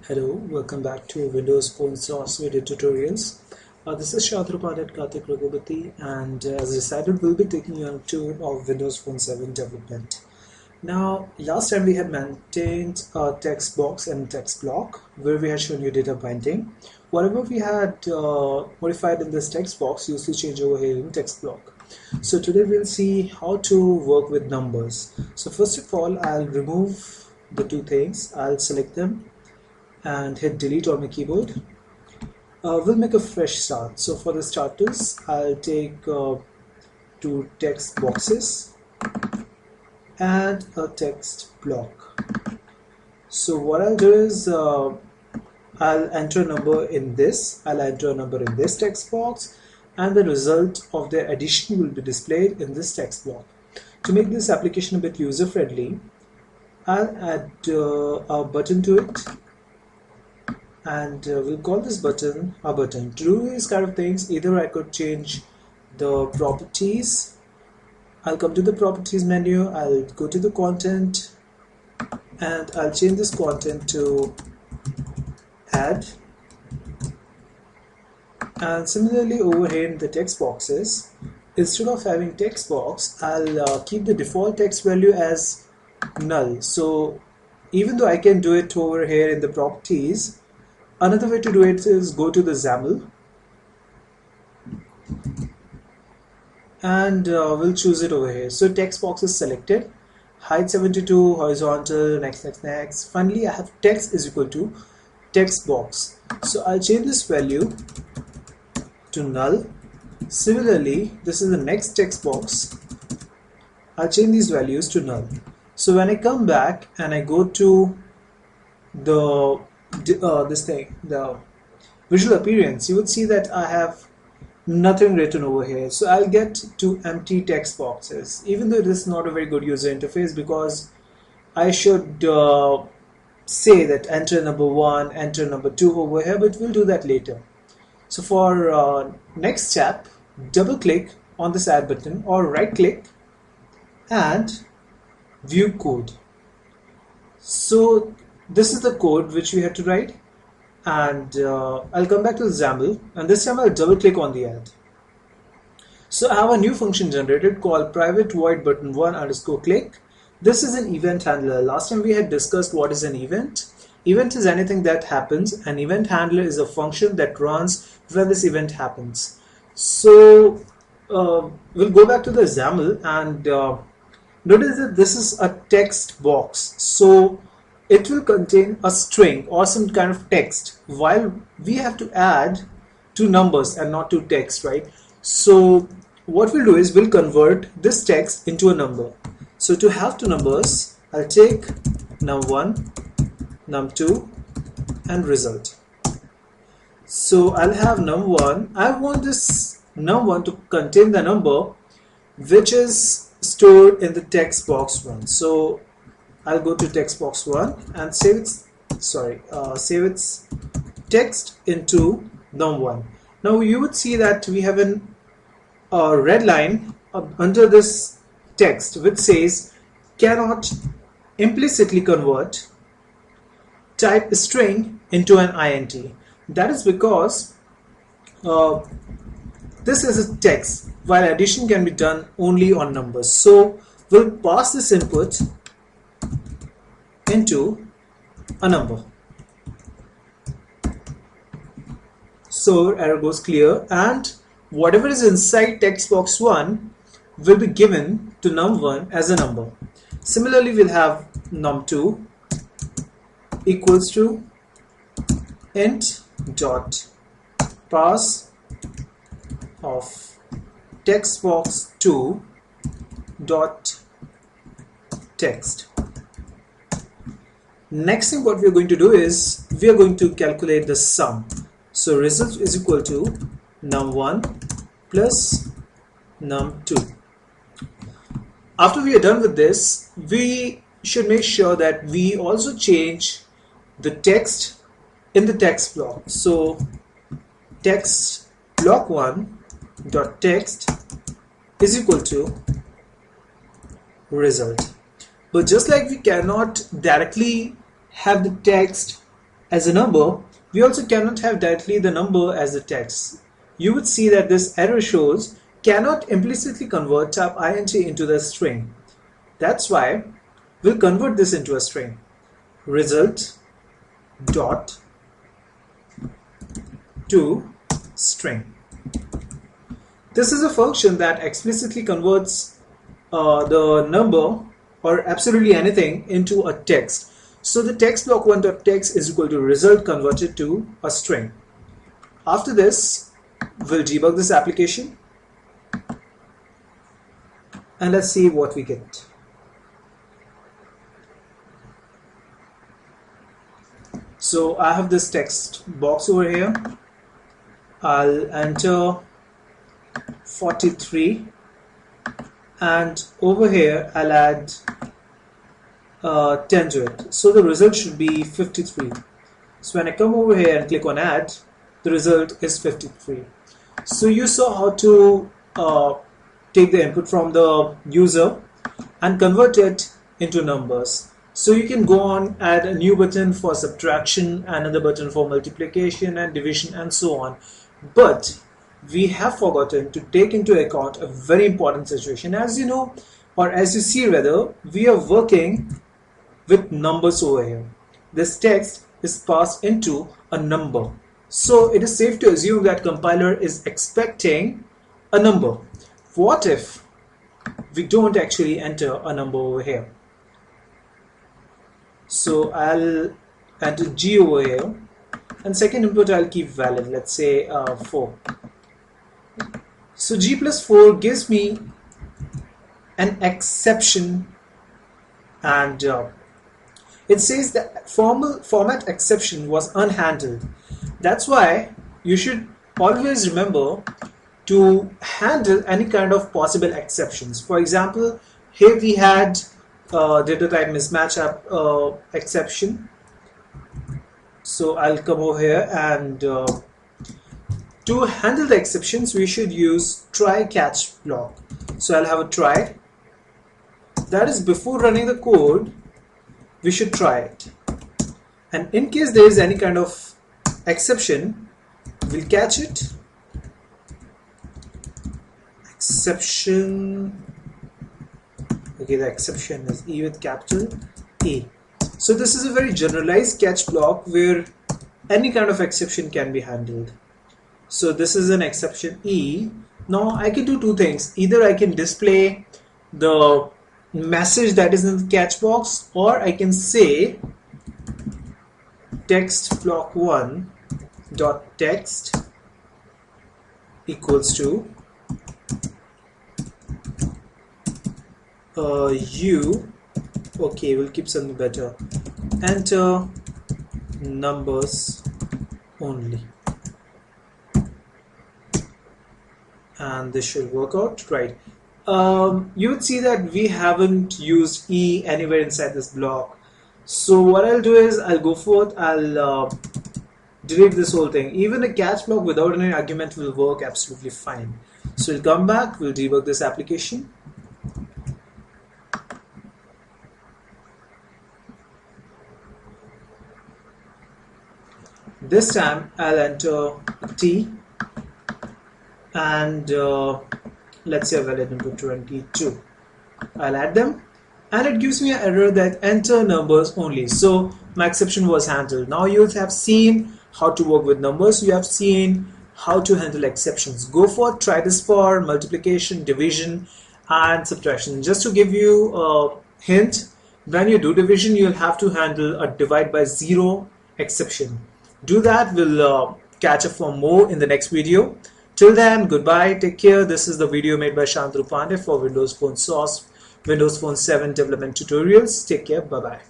Hello, welcome back to Windows Phone Source video tutorials. This is Shadrupan at Karthik Raghubati, and as decided, we'll be taking you on a tour of Windows Phone 7 development. Now, last time we had maintained a text box and text block where we had shown you data binding. Whatever we had modified in this text box used to change over here in text block. So today we'll see how to work with numbers. So first of all, I'll remove the two things. I'll select them and hit delete on my keyboard. We'll make a fresh start. So for the starters, I'll take two text boxes and a text block. So what I'll do is I'll enter a number in this, I'll enter a number in this text box, and the result of the addition will be displayed in this text block. To make this application a bit user friendly, I'll add a button to it, and we'll call this button a button. To do these kind of things, either I could change the properties. I'll come to the properties menu, I'll go to the content, and I'll change this content to add. And similarly over here in the text boxes, instead of having text box, I'll keep the default text value as null. So even though I can do it over here in the properties, another way to do it is go to the XAML and we'll choose it over here. So text box is selected, height 72, horizontal, next. Finally, I have text is equal to text box. So I'll change this value to null. Similarly, this is the next text box. I'll change these values to null. So when I come back and I go to the the visual appearance, you would see that I have nothing written over here. So I'll get two empty text boxes, even though this is not a very good user interface, because I should say that enter number 1, enter number 2 over here, but we'll do that later. So for next step, double click on this add button or right click and view code. So this is the code which we had to write, and I'll come back to the XAML, and this time I'll double click on the add. So I have a new function generated called private void button 1 underscore click. This is an event handler. Last time we had discussed what is an event. Event is anything that happens. An event handler is a function that runs when this event happens. So we'll go back to the XAML and notice that this is a text box. So it will contain a string or some kind of text, while we have to add two numbers and not two text, right? So what we'll do is we'll convert this text into a number. So to have two numbers, I'll take num1, num2 and result. So I'll have num1. I want this num1 to contain the number which is stored in the text box 1. So I'll go to text box 1 and save its text into num1. Now you would see that we have a red line under this text which says cannot implicitly convert type string into an int. That is because this is a text, while addition can be done only on numbers. So we'll pass this input into a number. So error goes clear, and whatever is inside text box 1 will be given to num1 as a number. Similarly, we'll have num2 equals to int dot pass of text box 2 dot text. Next thing what we are going to do is we are going to calculate the sum. So result is equal to num1 plus num2. After we are done with this, we should make sure that we also change the text in the text block. So text block 1 dot text is equal to result. But just like we cannot directly have the text as a number, we also cannot have directly the number as the text. You would see that this error shows cannot implicitly convert type int into the string. That's why we'll convert this into a string. Result dot to string. This is a function that explicitly converts the number or absolutely anything into a text. So the text block 1.text is equal to result converted to a string. After this, we'll debug this application and let's see what we get. So I have this text box over here. I'll enter 43 and over here I'll add 10 to it. So the result should be 53. So when I come over here and click on add, the result is 53. So you saw how to take the input from the user and convert it into numbers. So you can go on, add a new button for subtraction, another button for multiplication and division and so on. But we have forgotten to take into account a very important situation. As you know, or as you see rather, we are working with numbers over here. This text is passed into a number. So it is safe to assume that compiler is expecting a number. What if we don't actually enter a number over here? So I'll enter G over here and second input I'll keep valid, let's say 4. So G plus 4 gives me an exception and it says that format exception was unhandled. That's why you should always remember to handle any kind of possible exceptions. For example, here we had data type mismatch exception. So I'll come over here and to handle the exceptions we should use try catch block. So I'll have a try. That is, before running the code we should try it, and in case there is any kind of exception we'll catch it. Exception. Okay, the exception is E with capital E. So this is a very generalized catch block where any kind of exception can be handled. So this is an exception E. Now I can do two things. Either I can display the message that is in the catch box, or I can say text block 1 dot text equals to okay, we'll keep something better, enter numbers only, and this should work out right. You would see that we haven't used E anywhere inside this block. So what I'll do is I'll go forth, I'll delete this whole thing. Even a catch block without any argument will work absolutely fine. So we'll come back, we'll debug this application. This time I'll enter T and let's say a valid number 22. I'll add them and it gives me an error that enter numbers only. So my exception was handled. Now you have seen how to work with numbers, you have seen how to handle exceptions. Go for try this for multiplication, division and subtraction. Just to give you a hint, when you do division you'll have to handle a divide by 0 exception. Do that, we'll catch up for more in the next video. Till then, goodbye, take care. This is the video made by Shantanu Pandey for Windows Phone Source, Windows Phone 7 development tutorials. Take care, bye bye.